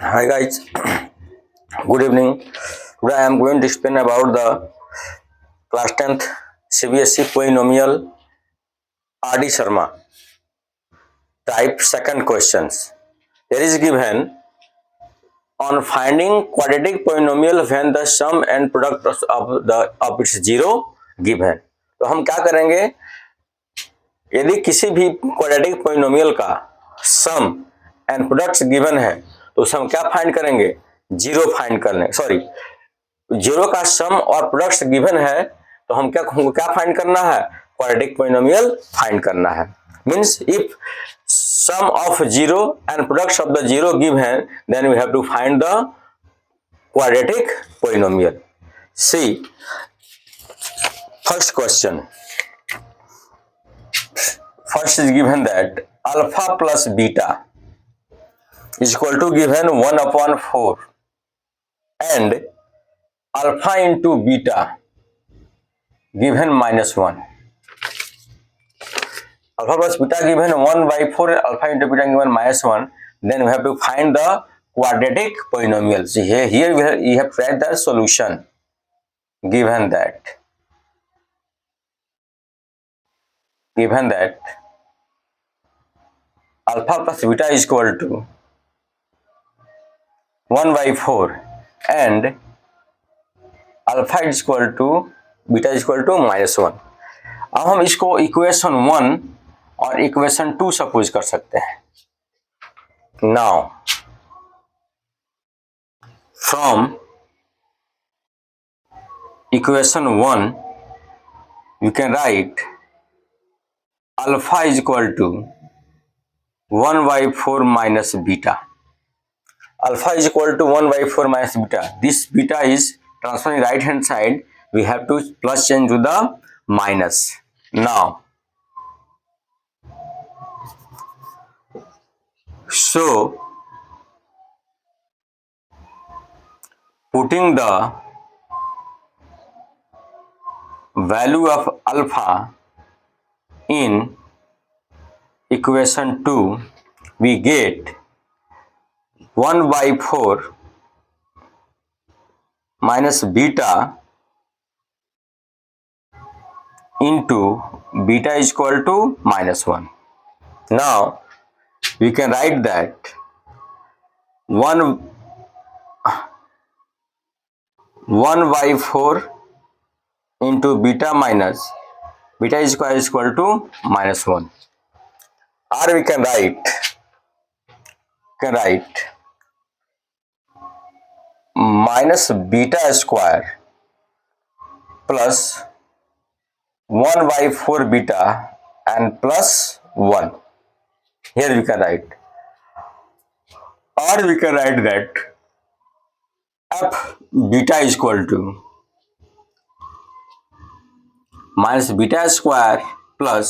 Hi guys, good evening. Today I am going to explain about the class 10th CBSE polynomial R.D. Sharma type second questions. There is given on finding quadratic polynomial when the sum and product of its zero given. तो हम क्या करेंगे, यदि किसी भी quadratic polynomial का सम and products given है तो उसे हम क्या फाइंड करेंगे, जीरो फाइंड करने, सॉरी जीरो का सम और प्रोडक्ट्स गिवन है तो हम क्या फाइंड करना है, क्वाड्रेटिक पोलिनोमियल फाइंड करना है. Means if sum of zero and products of the zero given then we have to find the quadratic polynomial. See first question. First is given that alpha plus beta is equal to given 1 upon 4 and alpha into beta given -1. Alpha plus beta given 1 by 4 and alpha into beta given -1. Then we have to find the quadratic polynomial. See here we have tried the solution given that alpha plus beta is equal to 1 by 4 and alpha is equal to beta is equal to -1. अब हम इसको equation 1 और equation 2 suppose कर सकते हैं. Now from equation 1 you can write alpha is equal to 1 by 4 minus beta. Alpha is equal to 1 by 4 minus beta. This beta is transferring right hand side. We have to plus change to the minus. Now, so putting the value of alpha in equation 2, we get 1 by 4 minus beta into beta is equal to -1. Now we can write that 1 by 4 into beta minus beta is equal to -1, or we can write minus beta square plus 1 by 4 beta and plus 1. Here we can write, or we can write that f beta is equal to minus beta square plus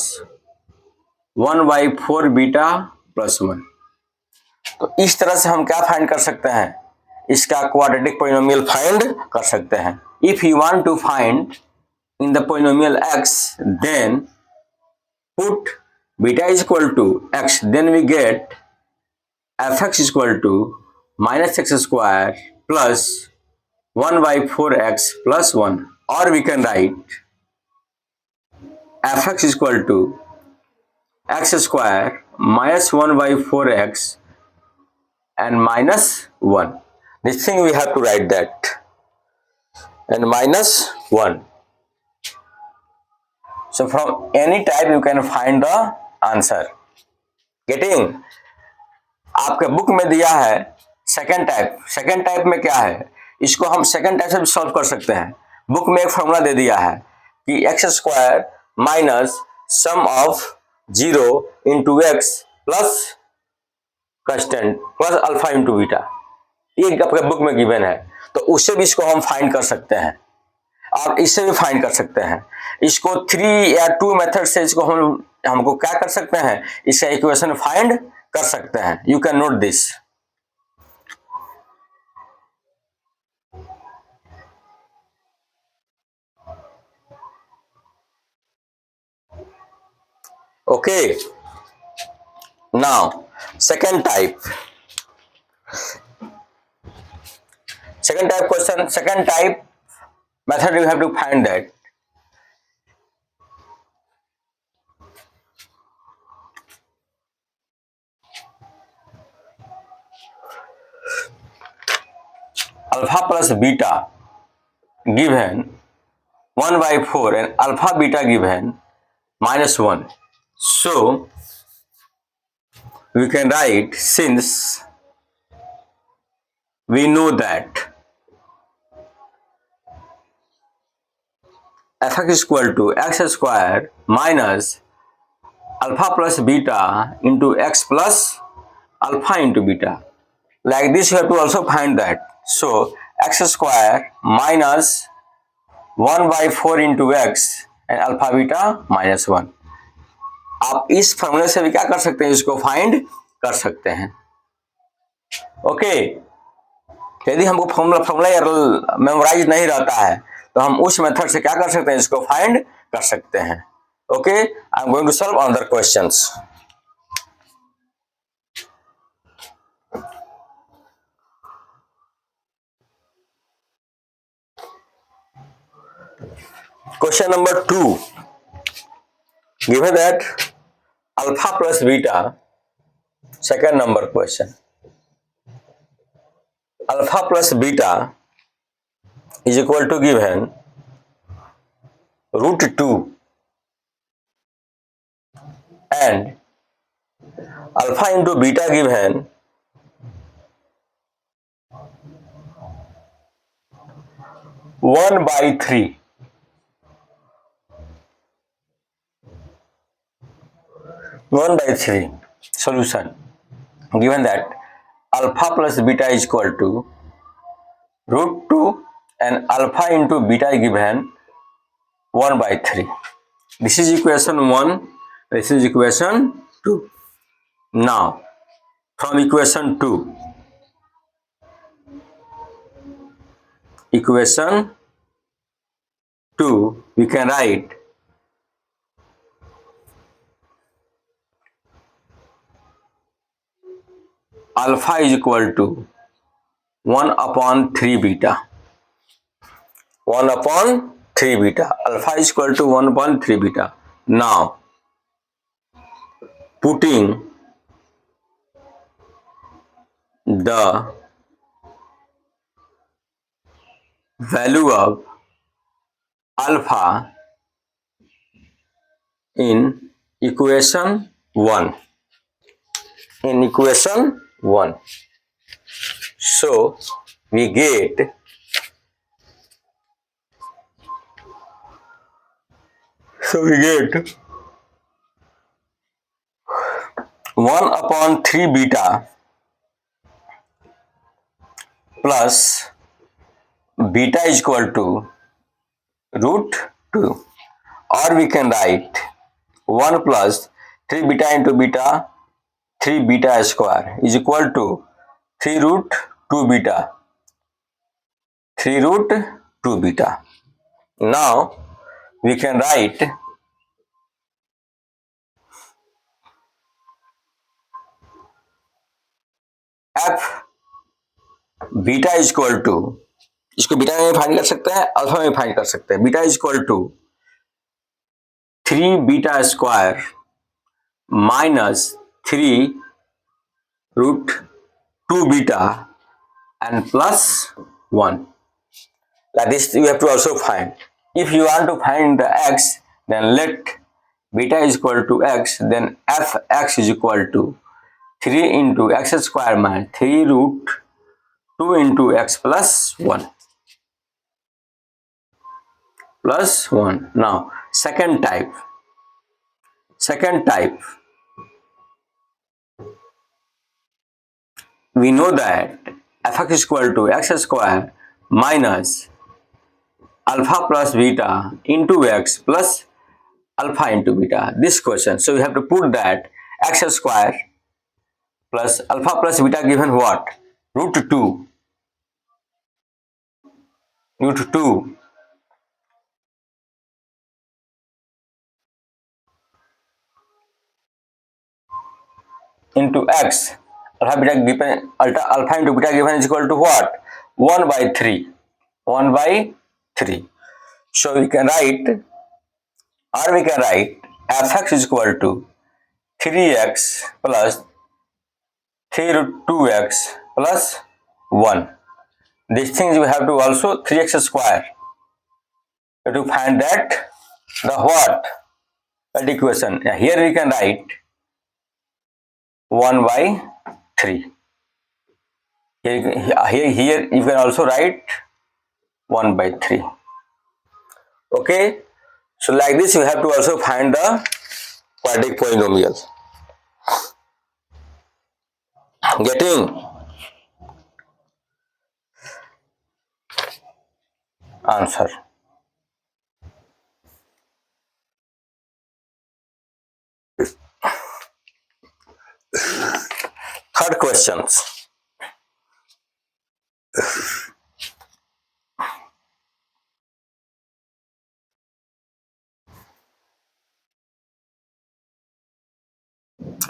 1 by 4 beta plus 1. तो इस तरह से हम क्या find कर सकते हैं, इसका क्वाड्रेटिक पोलिनोमियल फाइंड कर सकते हैं. If you want to find in the polynomial x, then put beta is equal to x, then we get fx is equal to minus x square plus 1 by 4x plus 1, or we can write fx is equal to x square minus 1 by 4x and minus 1. This thing we have to write that, and minus 1. So from any type you can find the answer. Getting? आपके book में दिया है second type में क्या है, इसको हम second type से भी सॉल्व कर सकते हैं. बुक में एक फॉर्मूला दे दिया है कि x square minus sum of 0 into x plus constant plus alpha into beta. ये आपके बुक में गिवन है, तो उससे भी इसको हम फाइंड कर सकते हैं और इससे भी फाइंड कर सकते हैं. इसको 3 या 2 मेथड से इसको हमको क्या कर सकते हैं, इसका इक्वेशन फाइंड कर सकते हैं. You can note this. Okay, now second type. Second type question, second type method you have to find that. Alpha plus beta given 1 by 4 and alpha beta given -1. So we can write, since we know that fx is equal to x square minus alpha plus beta into x plus alpha into beta. Like this you have to also find that. So x square minus 1 by 4 into x and alpha beta -1. आप इस फॉर्मूले से भी क्या कर सकते हैं, इसको फाइंड कर सकते हैं. ओके, यदि हमको फॉर्मूला मेमोराइज नहीं रहता है तो हम उस मेथड से क्या कर सकते हैं, इसको फाइंड कर सकते हैं. Okay, I am going to solve another questions. Question number 2, given that alpha plus beta, second number question, alpha plus beta is equal to given √2 and alpha into beta given 1 by 3. Solution, given that alpha plus beta is equal to √2 and alpha into beta given 1 by 3. This is equation 1, this is equation 2. Now from equation 2 we can write alpha is equal to 1 upon 3 beta. 1 upon 3 beta. Alpha is equal to 1 upon 3 beta. Now putting the value of alpha in equation 1. So we get So 1 upon 3 beta plus beta is equal to √2, or we can write 1 plus 3 beta into beta, 3 beta square is equal to 3√2 beta. Now we can write f beta is equal to, इसको beta में find कर सकते हैं, alpha में find कर सकते हैं. Beta is equal to 3 beta square minus 3√2 beta and plus 1. Like this you have to also find. If you want to find the x, then let beta is equal to x, then fx is equal to 3 into x square minus 3√2 into x plus 1. Now second type, we know that fx is equal to x square minus alpha plus beta into x plus alpha into beta. This question, so we have to put that x square plus alpha plus beta given what, √2 into x, alpha into beta given is equal to what? 1 by 3. 1 by 3. So we can write fx is equal to 3x plus 3 root 2x plus 1. These things we have to also 3x square. To find that the what? That equation. Here we can write 1 by 3. Here you can also write 1 by 3. Okay. So like this, you have to also find the quadratic polynomial. Getting answer. Third questions.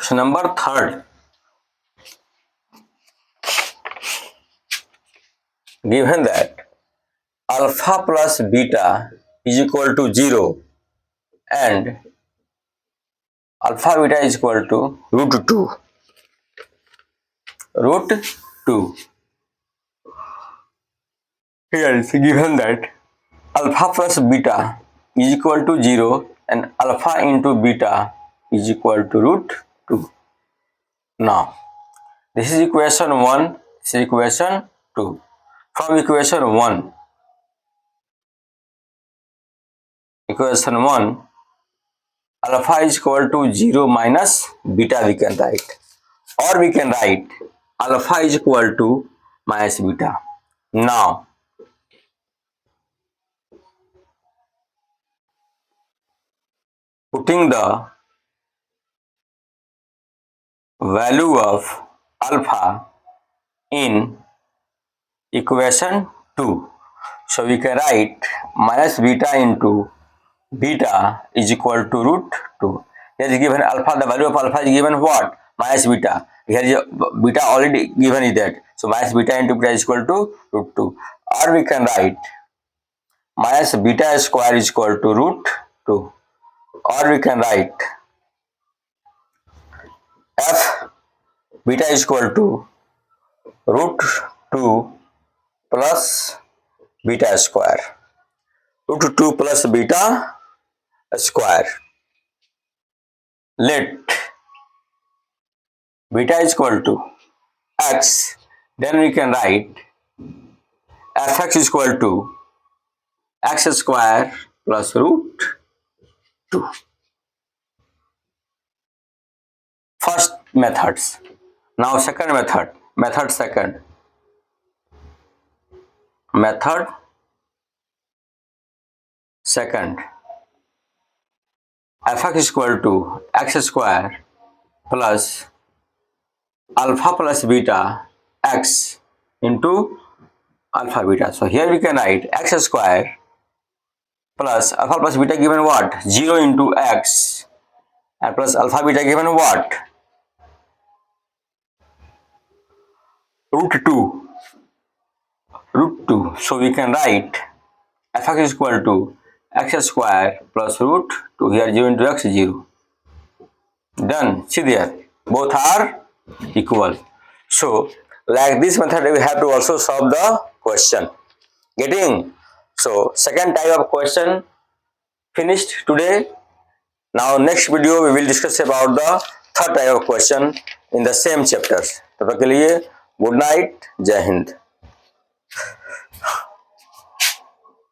So number third. Given that alpha plus beta is equal to 0 and alpha beta is equal to root 2. Root 2. Here is given that alpha plus beta is equal to 0 and alpha into beta is equal to root 2. Now, this is equation 1, this is equation 2. From equation 1, alpha is equal to 0 minus beta we can write. Or we can write alpha is equal to minus beta. Now, putting the value of alpha in equation 2. So we can write minus beta into beta is equal to root 2. Here is given alpha, the value of alpha is given what? Minus beta. Here is beta already given is that. So minus beta into beta is equal to root 2. Or we can write minus beta square is equal to root 2. Or we can write f beta is equal to root 2 plus beta square. Root 2 plus beta square. Let beta is equal to x, then we can write fx is equal to x square plus root 2. First methods. Now second method. Method second. Method second. fx is equal to x square plus alpha plus beta x into alpha beta. So here we can write x square plus alpha plus beta given what? 0 into x and plus alpha beta given what? Root 2. Root 2. So we can write fx is equal to x square plus root 2. Here 0 into x 0. Done. See there. Both are equal. So like this method we have to also solve the question. Getting? So second type of question finished today. Now next video we will discuss about the third type of question in the same chapters. तब तक के लिए good night, जय हिंद.